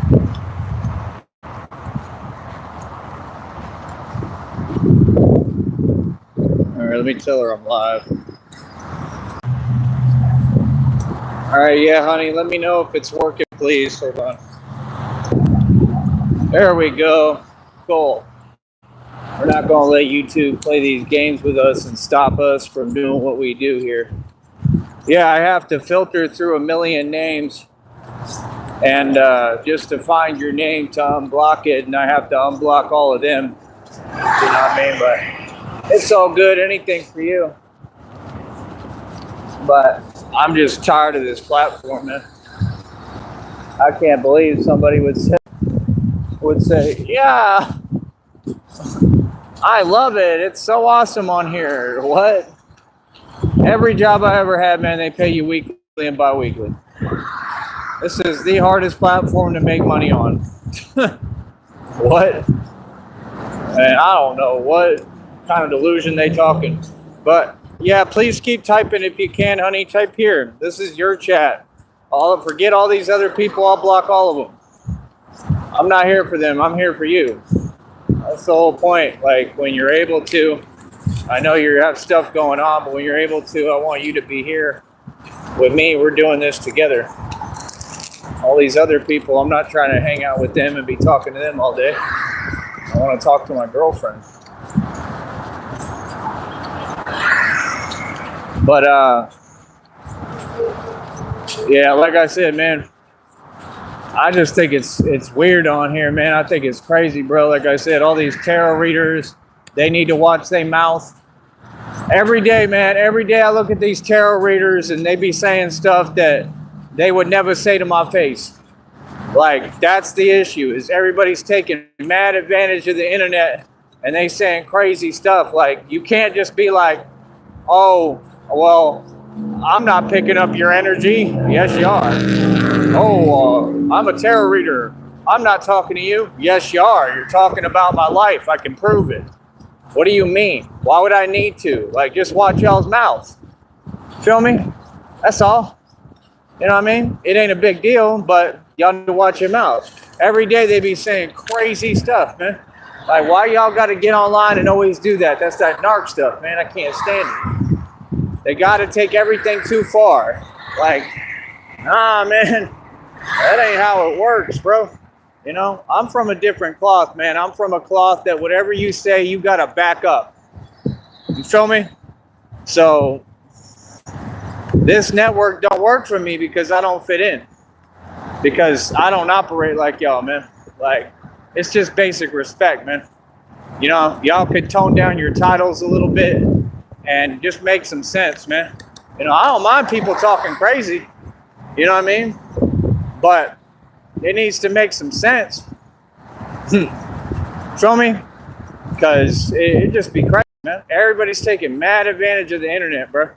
All right, let me tell her I'm live. All right, yeah, honey, let me know if it's working, please. Hold on. There we go. Cool. We're not going to let YouTube play these games with us and stop us from doing what we do here. Yeah, I have to filter through a million names and just to find your name to unblock it, and I have to unblock all of them. You know what I mean? But it's all good. Anything for you. But I'm just tired of this platform, man. I can't believe somebody would say, yeah, I love it. It's so awesome on here. What? Every job I ever had, man, they pay you weekly and bi-weekly. This is the hardest platform to make money on. What? And I don't know what kind of delusion they talking. But yeah, please keep typing if you can, honey. Type here. This is your chat. Forget all these other people. I'll block all of them. I'm not here for them. I'm here for you. That's the whole point. Like when you're able to, I know you have stuff going on, but when you're able to, I want you to be here with me. We're doing this together. All these other people, I'm not trying to hang out with them and be talking to them all day. I want to talk to my girlfriend. But yeah, like I said, man, I just think it's weird on here, man. I think it's crazy, bro. Like I said, all these tarot readers, they need to watch their mouth. Every day, man, every day I look at these tarot readers and they be saying stuff that they would never say to my face. Like, that's the issue, is everybody's taking mad advantage of the internet and they saying crazy stuff. Like, you can't just be like, oh, well, I'm not picking up your energy. Yes, you are. Oh, I'm a tarot reader. I'm not talking to you. Yes, you are. You're talking about my life. I can prove it. What do you mean? Why would I need to? Like, just watch y'all's mouths. Feel me? That's all. You know what I mean? It ain't a big deal, but y'all need to watch your mouth. Every day they be saying crazy stuff, man. Like, why y'all got to get online and always do that? That's that narc stuff, man. I can't stand it. They got to take everything too far. Like, nah, man. That ain't how it works, bro. You know, I'm from a different cloth, man. I'm from a cloth that whatever you say, you got to back up. You feel me? So this network don't work for me because I don't fit in. Because I don't operate like y'all, man. Like, it's just basic respect, man. You know, y'all could tone down your titles a little bit and just make some sense, man. You know, I don't mind people talking crazy. You know what I mean? But it needs to make some sense. Feel me? Because it just be crazy, man. Everybody's taking mad advantage of the internet, bro.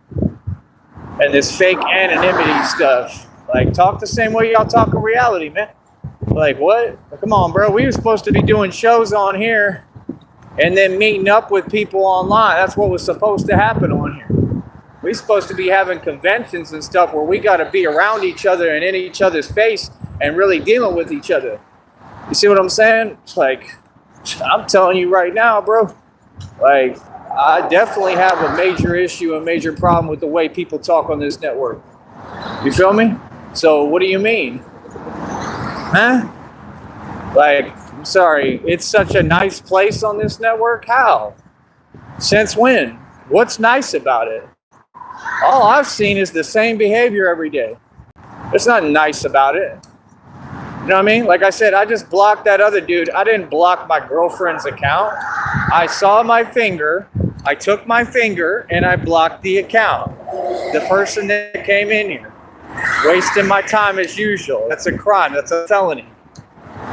And this fake anonymity stuff. Like, talk the same way y'all talk in reality, man. Like, what? Come on, bro. We were supposed to be doing shows on here and then meeting up with people online. That's what was supposed to happen on here. We're supposed to be having conventions and stuff where we got to be around each other and in each other's face and really dealing with each other. You see what I'm saying? It's like, I'm telling you right now, bro. Like, I definitely have a major issue, a major problem with the way people talk on this network. You feel me? So what do you mean? Huh? Like, I'm sorry, it's such a nice place on this network? How? Since when? What's nice about it? All I've seen is the same behavior every day. There's nothing nice about it. You know what I mean? Like I said, I just blocked that other dude. I didn't block my girlfriend's account. I saw my finger. I took my finger and I blocked the account. The person that came in here. Wasting my time as usual. That's a crime. That's a felony.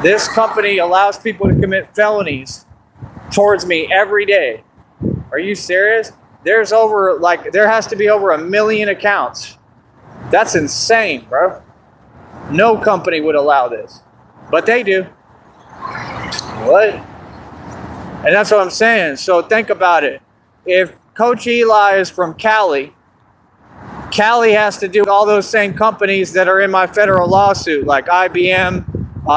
This company allows people to commit felonies towards me every day. Are you serious? There has to be over 1 million accounts. That's insane, bro. No company would allow this, but they do. What? And that's what I'm saying. So think about it. If Coach Eli is from Cali, Cali has to do with all those same companies that are in my federal lawsuit, like IBM,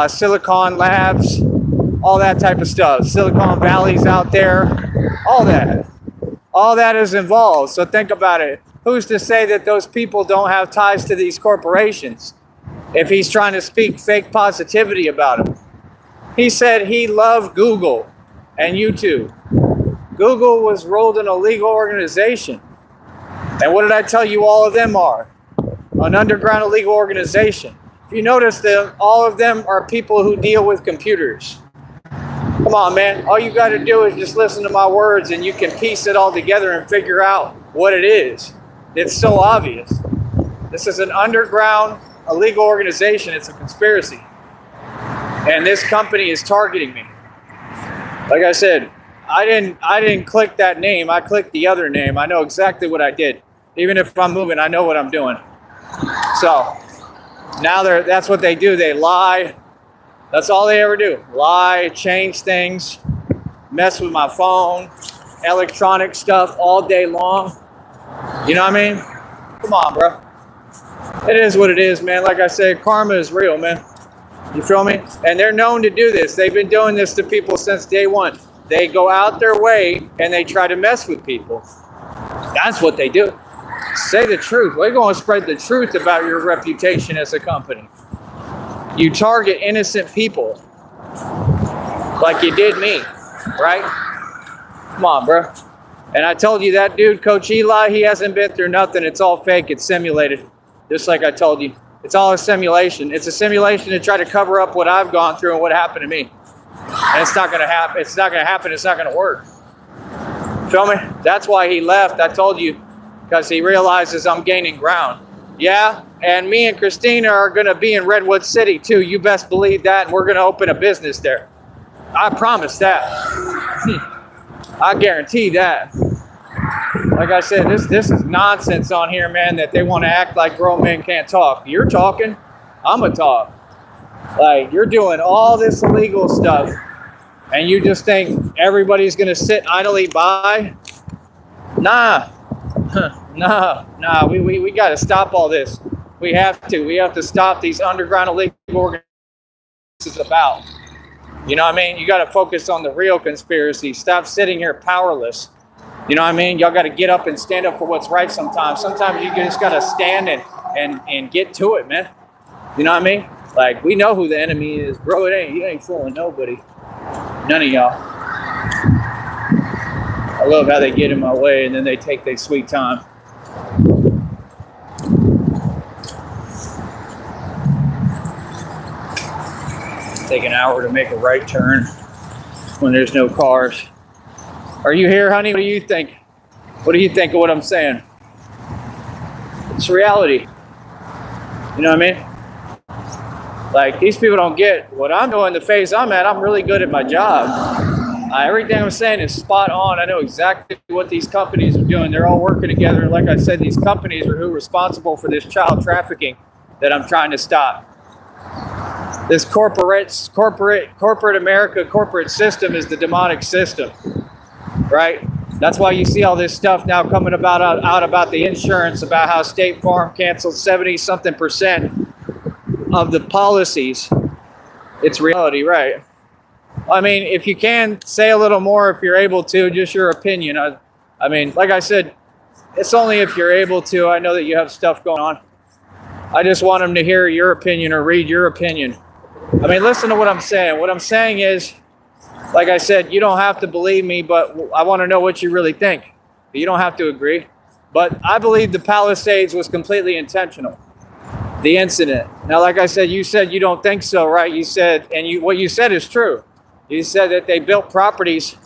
Silicon Labs, all that type of stuff. Silicon Valley's out there, all that. All that is involved. So think about it. Who's to say that those people don't have ties to these corporations? If he's trying to speak fake positivity about them. He said he loved Google and YouTube. Google was rolled in a legal organization. And what did I tell you all of them are? An underground illegal organization. If you notice them, all of them are people who deal with computers. Come on, man. All you got to do is just listen to my words and you can piece it all together and figure out what it is. It's so obvious. This is an underground illegal organization. It's a conspiracy. And this company is targeting me. Like I said, I didn't click that name. I clicked the other name. I know exactly what I did. Even if I'm moving, I know what I'm doing. So now that's what they do. They lie. That's all they ever do. Lie, change things, mess with my phone, electronic stuff all day long. You know what I mean? Come on, bro. It is what it is, man. Like I said, karma is real, man. You feel me? And they're known to do this. They've been doing this to people since day one. They go out their way and they try to mess with people. That's what they do. Say the truth. We're going to spread the truth about your reputation as a company. You target innocent people like you did me, right? Come on, bro. And I told you that dude, Coach Eli, he hasn't been through nothing. It's all fake. It's simulated. Just like I told you. It's all a simulation. It's a simulation to try to cover up what I've gone through and what happened to me. And it's not going to happen. It's not going to happen. It's not going to work. Feel me? That's why he left. I told you, because he realizes I'm gaining ground. Yeah, and me and Christina are going to be in Redwood City too. You best believe that, and we're going to open a business there. I promise that. I guarantee that. Like I said, this is nonsense on here, man, that they want to act like grown men can't talk. You're talking. I'm going to talk. Like, you're doing all this illegal stuff, and you just think everybody's going to sit idly by? Nah. Nah. We got to stop all this. We have to. We have to stop these underground illegal organizations about. You know what I mean? You got to focus on the real conspiracy. Stop sitting here powerless. You know what I mean? Y'all got to get up and stand up for what's right sometimes. Sometimes you just got to stand and get to it, man. You know what I mean? Like, we know who the enemy is. Bro, you ain't fooling nobody. None of y'all. I love how they get in my way and then they take their sweet time. Take an hour to make a right turn when there's no cars. Are you here, honey? What do you think? What do you think of what I'm saying? It's reality. You know what I mean? Like, these people don't get what I'm doing, the phase I'm at. I'm really good at my job. Everything I'm saying is spot on. I know exactly what these companies are doing. They're all working together. Like I said, these companies are who are responsible for this child trafficking that I'm trying to stop. This corporate America, corporate system is the demonic system, right? That's why you see all this stuff now coming out about the insurance, about how State Farm canceled 70-something% of the policies. It's reality, right? I mean, if you can, say a little more if you're able to, just your opinion. I mean, like I said, it's only if you're able to. I know that you have stuff going on. I just want them to hear your opinion or read your opinion. I mean, listen to what I'm saying. What I'm saying is, like I said, you don't have to believe me, but I want to know what you really think. You don't have to agree. But I believe the Palisades was completely intentional. The incident. Now, like I said you don't think so, right? You said, and what you said is true. You said that they built properties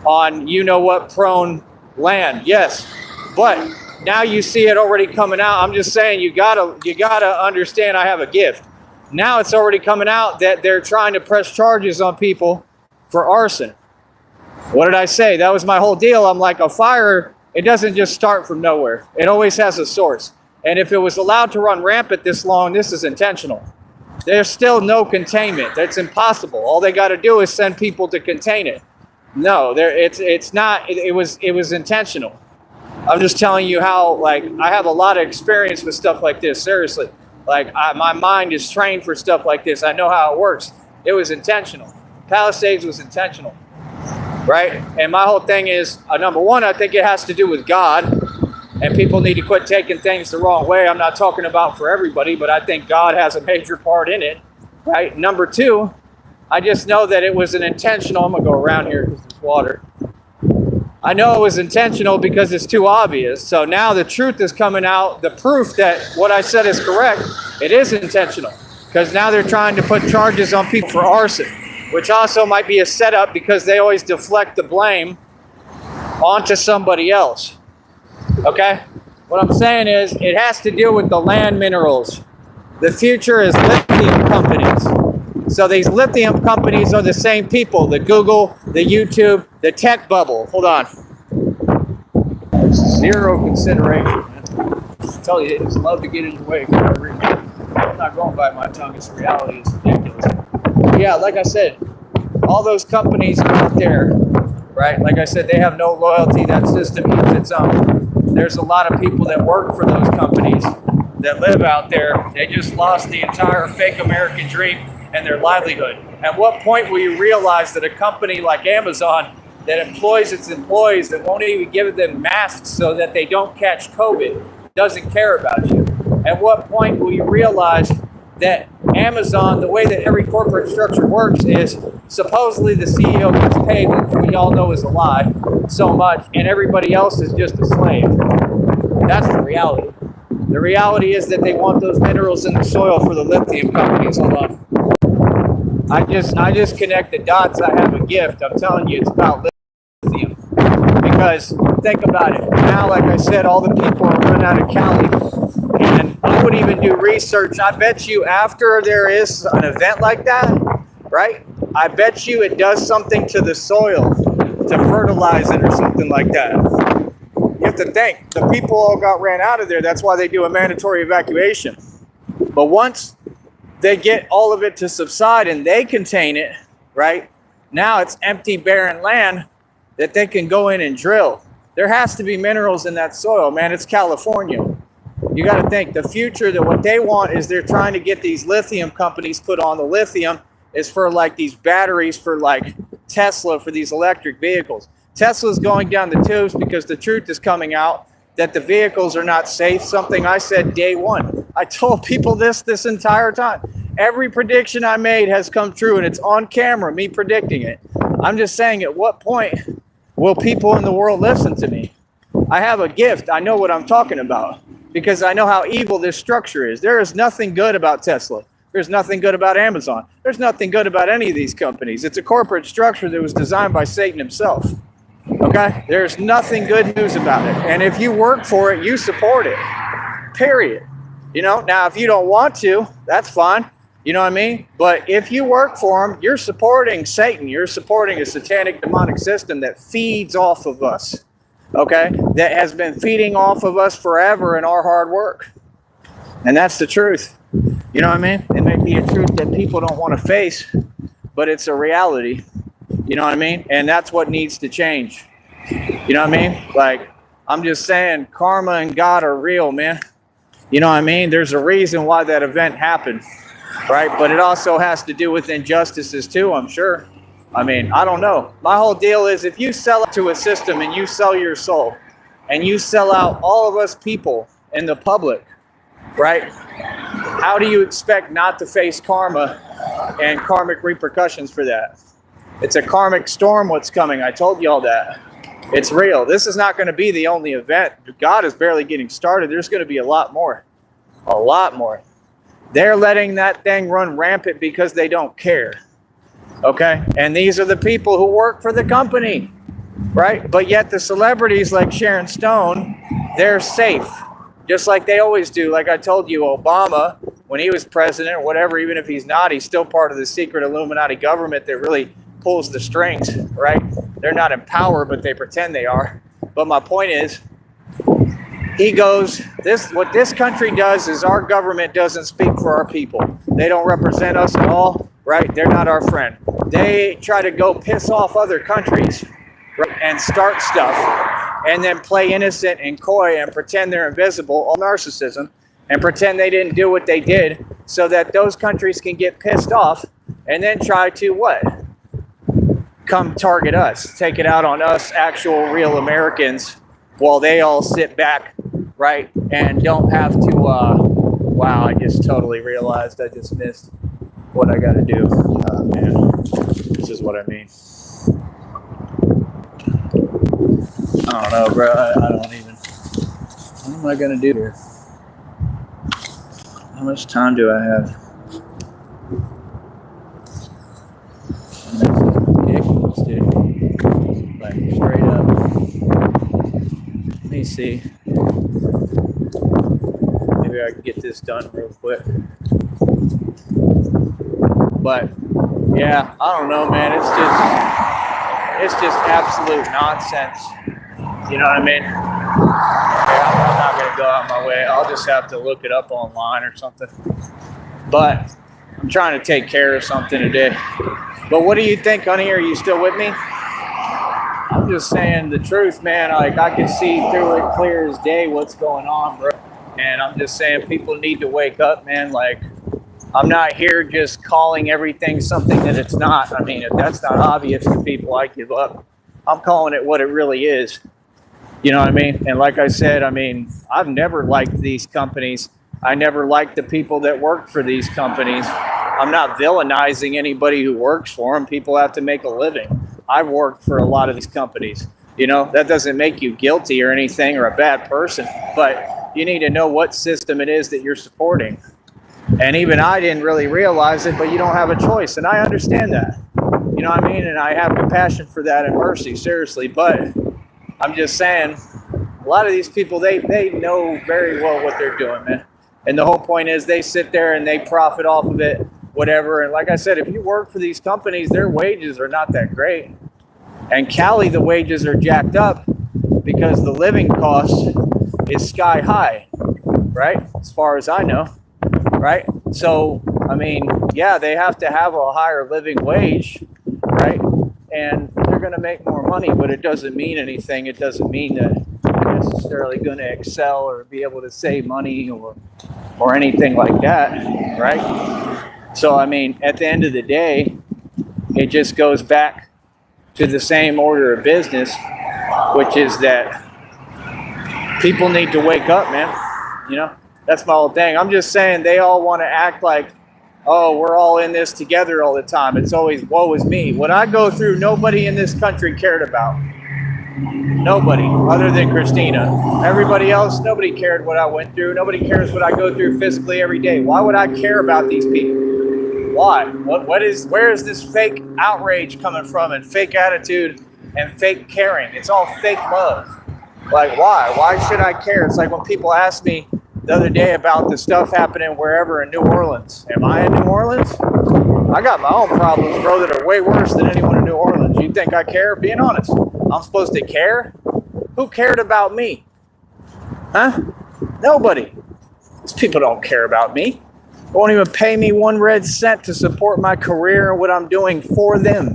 on you-know-what prone land. Yes, but now you see it already coming out. I'm just saying you gotta understand I have a gift. Now it's already coming out that they're trying to press charges on people for arson. What did I say? That was my whole deal. I'm like, a fire, it doesn't just start from nowhere. It always has a source. And if it was allowed to run rampant this long, this is intentional. There's still no containment. That's impossible. All they got to do is send people to contain it. No, it's not. It was intentional. I'm just telling you how, like, I have a lot of experience with stuff like this. Seriously, Like, my mind is trained for stuff like this. I know how it works. It was intentional. Palisades was intentional, right? And my whole thing is, number one, I think it has to do with God, and people need to quit taking things the wrong way. I'm not talking about for everybody, but I think God has a major part in it, right? Number two, I just know that it was an intentional, I'm going to go around here because there's water. I know it was intentional because it's too obvious. So now the truth is coming out, the proof that what I said is correct, it is intentional. Because now they're trying to put charges on people for arson, which also might be a setup because they always deflect the blame onto somebody else. Okay? What I'm saying is, it has to deal with the land minerals. The future is lithium companies. So these lithium companies are the same people, the Google, the YouTube, the tech bubble. Hold on. There's zero consideration, man. I tell you, they just love to get in the way for every reason. I'm not going by my tongue, it's reality, it's ridiculous. Yeah, like I said, all those companies out there, right? Like I said, they have no loyalty, that system eats its own. There's a lot of people that work for those companies that live out there. They just lost the entire fake American dream and their livelihood. At what point will you realize that a company like Amazon that employs its employees, that won't even give them masks so that they don't catch COVID, doesn't care about you? At what point will you realize that Amazon, the way that every corporate structure works is supposedly the CEO gets paid, which we all know is a lie, so much, and everybody else is just a slave? That's the reality. The reality is that they want those minerals in the soil for the lithium companies. Hold on. I just connect the dots. I have a gift. I'm telling you, it's about lithium. Because think about it. Now, like I said, all the people are run out of Cali. And I would even do research. I bet you after there is an event like that, right? I bet you it does something to the soil to fertilize it or something like that. You have to think. The people all got ran out of there. That's why they do a mandatory evacuation. But once they get all of it to subside and they contain it, right? Now it's empty, barren land that they can go in and drill. There has to be minerals in that soil, man. It's California. You got to think the future, that what they want is they're trying to get these lithium companies put on. The lithium is for like these batteries for like Tesla, for these electric vehicles. Tesla's going down the tubes because the truth is coming out that the vehicles are not safe. Something I said day one. I told people this entire time. Every prediction I made has come true, and it's on camera, me predicting it. I'm just saying, at what point will people in the world listen to me? I have a gift. I know what I'm talking about because I know how evil this structure is. There is nothing good about Tesla. There's nothing good about Amazon. There's nothing good about any of these companies. It's a corporate structure that was designed by Satan himself. Okay? There's nothing good news about it. And if you work for it, you support it. Period. You know, now if you don't want to, that's fine. You know what I mean? But if you work for them, you're supporting Satan. You're supporting a satanic demonic system that feeds off of us. Okay? That has been feeding off of us forever in our hard work. And that's the truth. You know what I mean? It may be a truth that people don't want to face, but it's a reality. You know what I mean? And that's what needs to change. You know what I mean? Like, I'm just saying, karma and God are real, man. You know what I mean? There's a reason why that event happened, right? But it also has to do with injustices too, I'm sure. I mean, I don't know. My whole deal is if you sell it to a system and you sell your soul and you sell out all of us people in the public, right? How do you expect not to face karma and karmic repercussions for that? It's a karmic storm what's coming. I told you all that. It's real. This is not going to be the only event. God is barely getting started. There's going to be a lot more. A lot more. They're letting that thing run rampant because they don't care. Okay? And these are the people who work for the company. Right? But yet the celebrities like Sharon Stone, they're safe. Just like they always do. Like I told you, Obama, when he was president or whatever, even if he's not, he's still part of the secret Illuminati government that really pulls the strings, right? They're not in power, but they pretend they are. But my point is, he goes, what this country does is our government doesn't speak for our people. They don't represent us at all, right? They're not our friend. They try to go piss off other countries, right, and start stuff and then play innocent and coy and pretend they're invisible, all narcissism. and pretend they didn't do what they did so that those countries can get pissed off and then try to what? Come target us, take it out on us, actual real Americans, while they all sit back, right, and don't have to, wow, I just totally realized I just missed what I got to do. Oh, man, this is what I mean. I don't know, bro. I don't even, what am I going to do here? How much time do I have? Ridiculous, dude. Like, straight up. Let me see. Maybe I can get this done real quick. But yeah, I don't know, man. It's just absolute nonsense. You know what I mean? Yeah, I'm not gonna go out my way. I'll just have to look it up online or something. But I'm trying to take care of something today. But what do you think, honey? Are you still with me? I'm just saying the truth, man. Like, I can see through it clear as day what's going on, bro. And I'm just saying people need to wake up, man. Like, I'm not here just calling everything something that it's not. I mean, if that's not obvious to people, I give up. I'm calling it what it really is. You know what I mean? And like I said, I mean, I've never liked these companies. I never liked the people that work for these companies. I'm not villainizing anybody who works for them. People have to make a living. I've worked for a lot of these companies. You know, that doesn't make you guilty or anything or a bad person, but you need to know what system it is that you're supporting. And even I didn't really realize it, but you don't have a choice. And I understand that. You know what I mean? And I have compassion for that and mercy, seriously. But I'm just saying, a lot of these people, they know very well what they're doing, man. And the whole point is they sit there and they profit off of it, whatever. And like I said, if you work for these companies, their wages are not that great. And Cali, the wages are jacked up because the living cost is sky high, right? As far as I know, right? So, I mean, yeah, they have to have a higher living wage, right? And they're going to make more money, but it doesn't mean anything. It doesn't mean that they're necessarily going to excel or be able to save money or anything like that, right? So, I mean, at the end of the day, it just goes back to the same order of business, which is that people need to wake up, man. You know, that's my whole thing. I'm just saying they all want to act like, oh, we're all in this together all the time. It's always woe is me. What I go through, nobody in this country cared about. Nobody, other than Christina. Everybody else, nobody cared what I went through. Nobody cares what I go through physically every day. Why would I care about these people? Why? Where is this fake outrage coming from, and fake attitude and fake caring? It's all fake love. Like, why? Why should I care? It's like when people ask me the other day about the stuff happening wherever in New Orleans. Am I in New Orleans? I got my own problems, bro, that are way worse than anyone in New Orleans. You think I care? Being honest. I'm supposed to care? Who cared about me? Huh? Nobody. These people don't care about me. They won't even pay me 1 red cent to support my career and what I'm doing for them.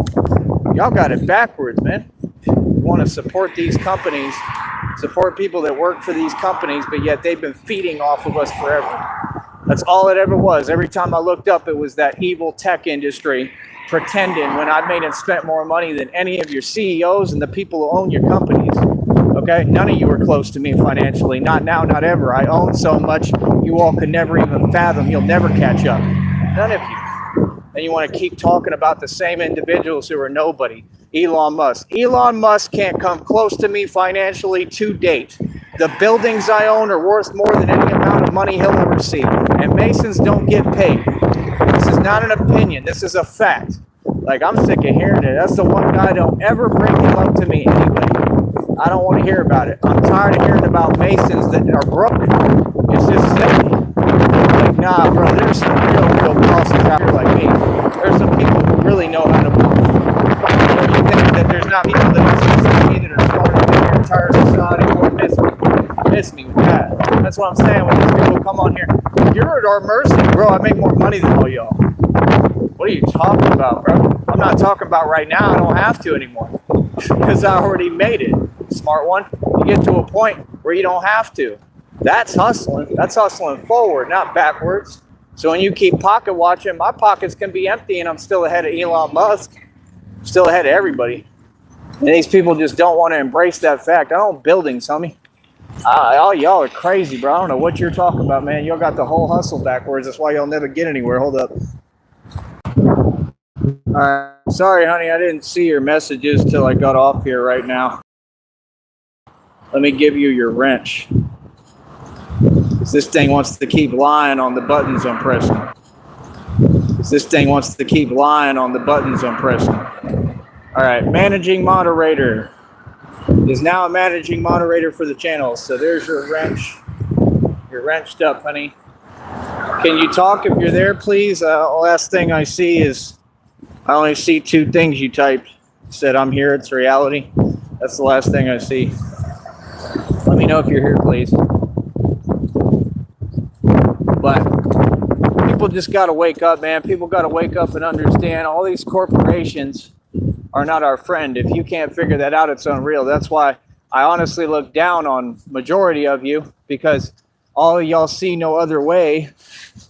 Y'all got it backwards, man. You want to support these companies, support people that work for these companies, but yet they've been feeding off of us forever. That's all it ever was. Every time I looked up, it was that evil tech industry pretending when I made and spent more money than any of your CEOs and the people who own your companies. Okay? None of you are close to me financially. Not now, not ever. I own so much you all could never even fathom. You'll never catch up. None of you. And you want to keep talking about the same individuals who are nobody. Elon Musk. Elon Musk can't come close to me financially to date. The buildings I own are worth more than any amount of money he'll ever see. And Masons don't get paid. This is not an opinion. This is a fact. Like, I'm sick of hearing it. That's the one guy. Don't ever bring him up to me anyway. I don't want to hear about it. I'm tired of hearing about Masons that are broke. It's just silly. Like, nah, bro, there's some real bosses out here like me. There's some people who really know how to move. You think that there's not people that listen to me that are smarter than your entire society or miss me with that. That's what I'm saying when these people come on here. You're at our mercy, bro. I make more money than all y'all. What are you talking about, bro? I'm not talking about right now. I don't have to anymore because I already made it. Smart one. You get to a point where you don't have to. That's hustling. That's hustling forward, not backwards. So when you keep pocket watching, my pockets can be empty and I'm still ahead of Elon Musk, still ahead of everybody. And these people just don't want to embrace that fact. I own buildings, homie. All y'all are crazy, bro. I don't know what you're talking about, man. Y'all got the whole hustle backwards. That's why y'all never get anywhere. Hold up. All right. Sorry, honey. I didn't see your messages till I got off here right now. Let me give you your wrench. This thing wants to keep lying on the buttons I'm pressing. This thing wants to keep lying on the buttons I'm pressing. All right. Managing moderator is now a managing moderator for the channel. So there's your wrench. You're wrenched up, honey. Can you talk if you're there, please? Last thing I see is, I only see two things you typed. You said, I'm here, it's reality. That's the last thing I see. Let me know if you're here, please. But people just got to wake up, man. People got to wake up and understand all these corporations are not our friend. If you can't figure that out, it's unreal. That's why I honestly look down on majority of you, because all of y'all see no other way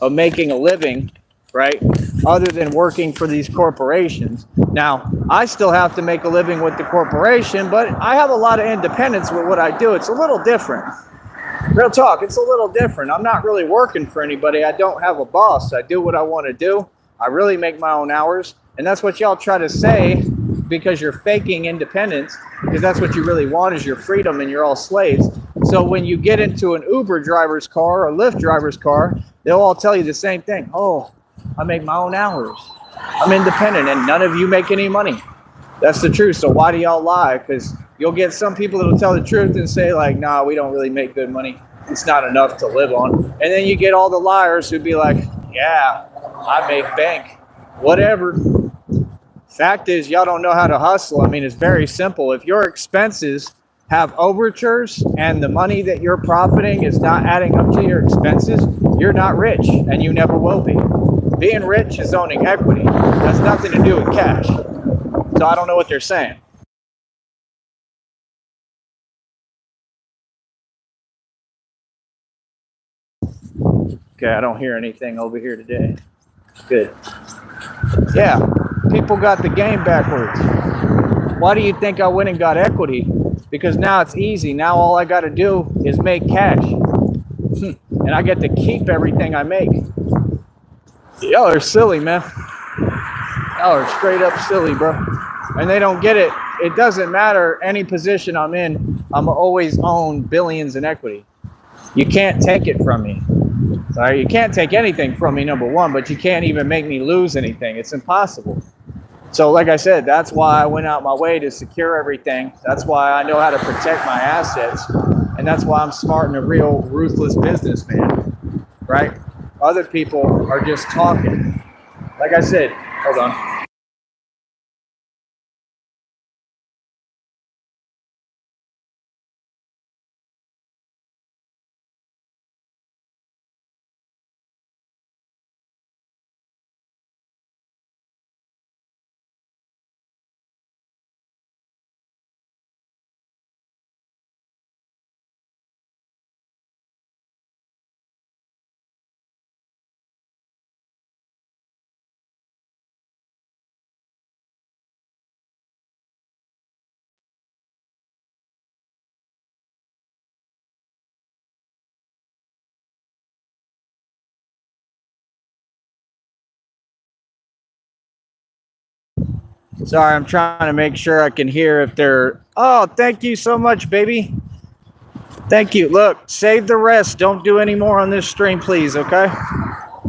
of making a living, right, other than working for these corporations. Now, I still have to make a living with the corporation, but I have a lot of independence with what I do. It's a little different. Real talk, it's a little different. I'm not really working for anybody. I don't have a boss. I do what I want to do. I really make my own hours. And that's what y'all try to say, because you're faking independence, because that's what you really want, is your freedom, and you're all slaves. So when you get into an Uber driver's car or Lyft driver's car, they'll all tell you the same thing. Oh, I make my own hours. I'm independent, and none of you make any money. That's the truth. So why do y'all lie? Because you'll get some people that'll tell the truth and say, like, nah, we don't really make good money. It's not enough to live on. And then you get all the liars who'd be like, yeah, I make bank. Whatever. Fact is, y'all don't know how to hustle. I mean, it's very simple. If your expenses have overtures and the money that you're profiting is not adding up to your expenses, you're not rich, and you never will be. Being rich is owning equity. It has nothing to do with cash. So I don't know what they're saying. Okay, I don't hear anything over here today. Good. Yeah, people got the game backwards. Why do you think I went and got equity? Because now it's easy. Now all I got to do is make cash. And I get to keep everything I make. Y'all are silly, man. Y'all are straight up silly, bro. And they don't get it. It doesn't matter any position I'm in. I'm always own billions in equity. You can't take it from me. All right? You can't take anything from me, number one, but you can't even make me lose anything. It's impossible. So like I said, that's why I went out my way to secure everything. That's why I know how to protect my assets. And that's why I'm smart and a real ruthless businessman, right? Other people are just talking. Like I said, hold on. Sorry, I'm trying to make sure I can hear if they're... Oh, thank you so much, baby. Thank you. Look, save the rest. Don't do any more on this stream, please, okay?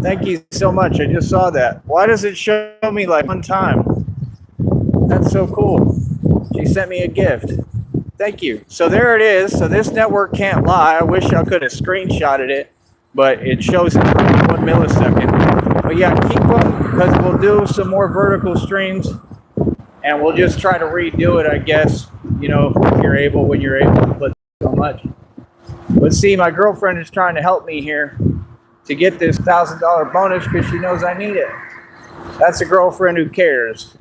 Thank you so much. I just saw that. Why does it show me like one time? That's so cool. She sent me a gift. Thank you. So there it is. So this network can't lie. I wish I could have screenshotted it, but it shows it for 1 millisecond. But yeah, keep them, because we'll do some more vertical streams. And we'll just try to redo it, I guess, you know, if you're able, when you're able, but so much. But see, my girlfriend is trying to help me here to get this $1,000 bonus because she knows I need it. That's a girlfriend who cares.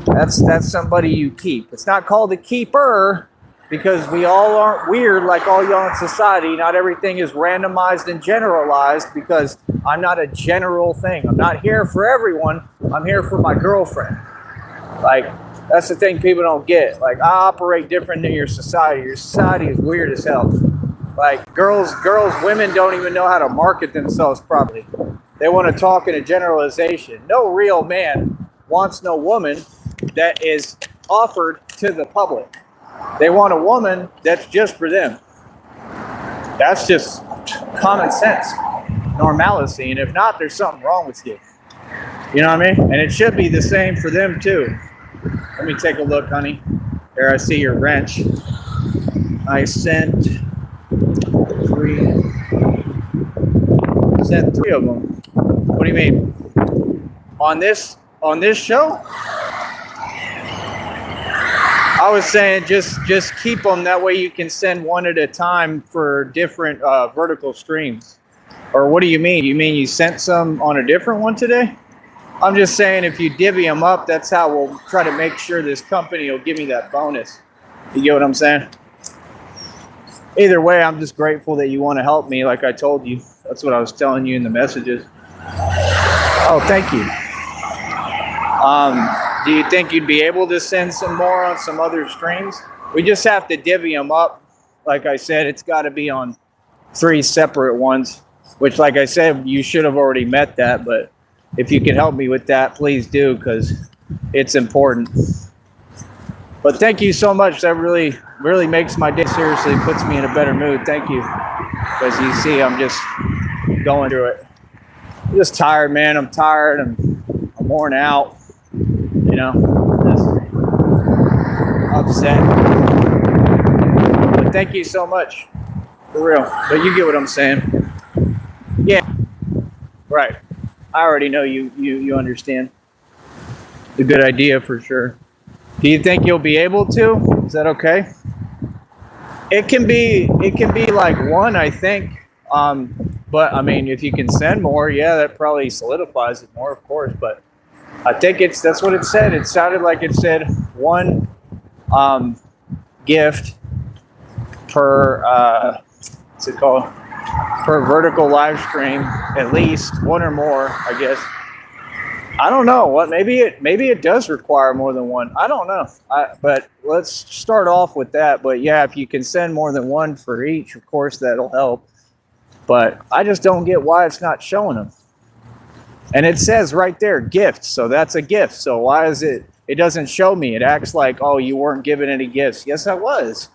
That's somebody you keep. It's not called a keeper. because we all aren't weird like all y'all in society. Not everything is randomized and generalized, because I'm not a general thing. I'm not here for everyone. I'm here for my girlfriend. Like, that's the thing people don't get. Like, I operate different than your society. Your society is weird as hell. Like, women don't even know how to market themselves properly. They want to talk in a generalization. No real man wants no woman that is offered to the public. They want a woman that's just for them. That's just common sense, normalcy. And if not, there's something wrong with you. You know what I mean? And it should be the same for them too. Let me take a look, honey. There, I see your wrench. I sent three of them. What do you mean? On this show? I was saying just keep them. That way you can send one at a time for different vertical streams. Or what do you mean? You mean you sent some on a different one today? I'm just saying if you divvy them up, that's how we'll try to make sure this company will give me that bonus. You get what I'm saying? Either way, I'm just grateful that you want to help me like I told you. That's what I was telling you in the messages. Oh, thank you. Do you think you'd be able to send some more on some other streams? We just have to divvy them up. Like I said, it's got to be on 3 separate ones, which, like I said, you should have already met that. But if you can help me with that, please do, because it's important. But thank you so much. That really makes my day. Seriously, puts me in a better mood. Thank you. Because you see, I'm just going through it. I'm just tired, man. I'm tired. I'm worn out. You know, just upset. But thank you so much. For real. But you get what I'm saying. Yeah. Right. I already know you understand. It's a good idea for sure. Do you think you'll be able to? Is that okay? It can be like one, I think. But I mean, if you can send more, yeah, that probably solidifies it more, of course. But I think that's what it said. It sounded like it said one gift per what's it called? Per vertical live stream, at least one or more, I guess. I don't know what. Maybe it does require more than one. I don't know. But let's start off with that. But yeah, if you can send more than one for each, of course that'll help. But I just don't get why it's not showing them. And it says right there, gift. So that's a gift. So why is it? It doesn't show me. It acts like, oh, you weren't given any gifts. Yes, I was.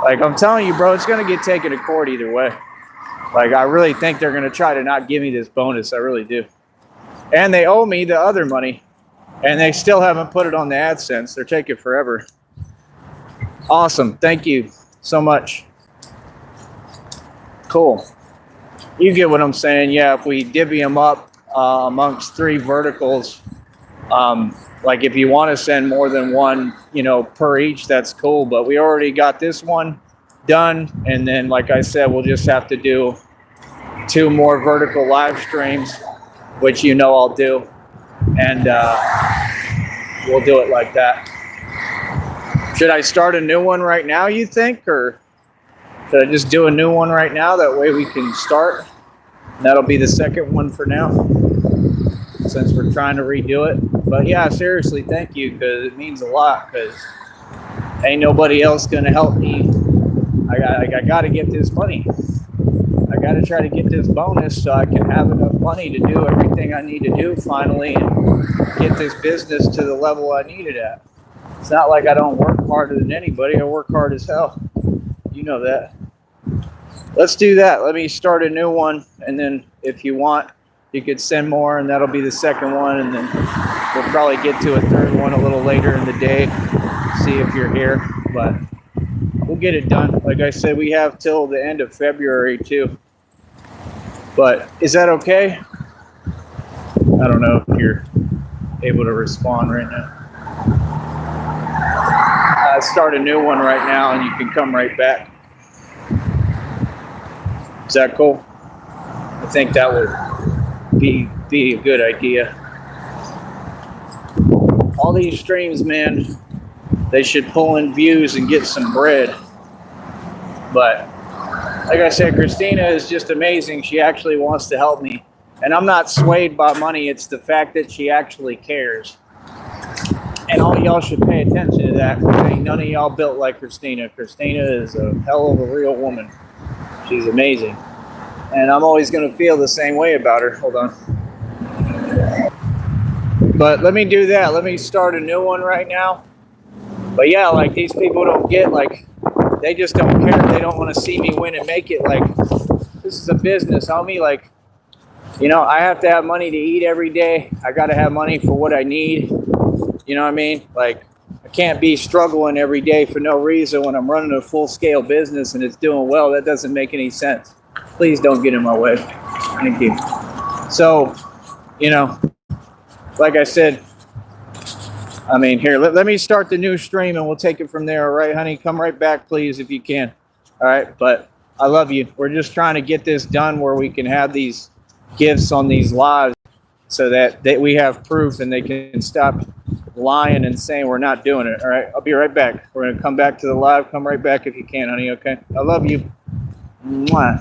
Like, I'm telling you, bro, it's gonna get taken to court either way. Like, I really think they're gonna try to not give me this bonus. I really do. And they owe me the other money, and they still haven't put it on the AdSense. They're taking forever. Awesome. Thank you so much. Cool. You get what I'm saying. Yeah, if we divvy them up amongst 3 verticals, like if you want to send more than one, per each, that's cool. But we already got this one done. And then, like I said, we'll just have to do 2 more vertical live streams, which I'll do. And we'll do it like that. Should I start a new one right now, you think? Or should I just do a new one right now? That way we can start. And that'll be the second one for now, since we're trying to redo it. But yeah, seriously, thank you, because it means a lot, because ain't nobody else going to help me. I got to get this money. I got to try to get this bonus so I can have enough money to do everything I need to do finally and get this business to the level I need it at. It's not like I don't work harder than anybody. I work hard as hell. You know that. Let's do that. Let me start a new one, and then if you want, you could send more, and that'll be the second one, and then we'll probably get to a third one a little later in the day, see if you're here, but we'll get it done. Like I said, we have till the end of February too. But is that okay? I don't know if you're able to respond right now. I'll start a new one right now, and you can come right back. Is that cool? I think that would be a good idea. All these streams, man, they should pull in views and get some bread. But like I said, Christina is just amazing. She actually wants to help me. And I'm not swayed by money. It's the fact that she actually cares. And all y'all should pay attention to that, because ain't none of y'all built like Christina. Christina is a hell of a real woman. She's amazing. And I'm always going to feel the same way about her. Hold on. But let me do that. Let me start a new one right now. But yeah, like, these people don't get, like, they just don't care. They don't want to see me win and make it. Like, this is a business, homie. Like, you know, I have to have money to eat every day. I got to have money for what I need. You know what I mean? Like, I can't be struggling every day for no reason when I'm running a full-scale business and it's doing well. That doesn't make any sense. Please don't get in my way. Thank you. So, you know, like I said, I mean, here, let me start the new stream and we'll take it from there. All right, honey? Come right back, please, if you can. All right? But I love you. We're just trying to get this done where we can have these gifts on these lives so that we have proof and they can stop lying and saying we're not doing it. All right? I'll be right back. We're going to come back to the live. Come right back if you can, honey, okay? I love you. Mwah.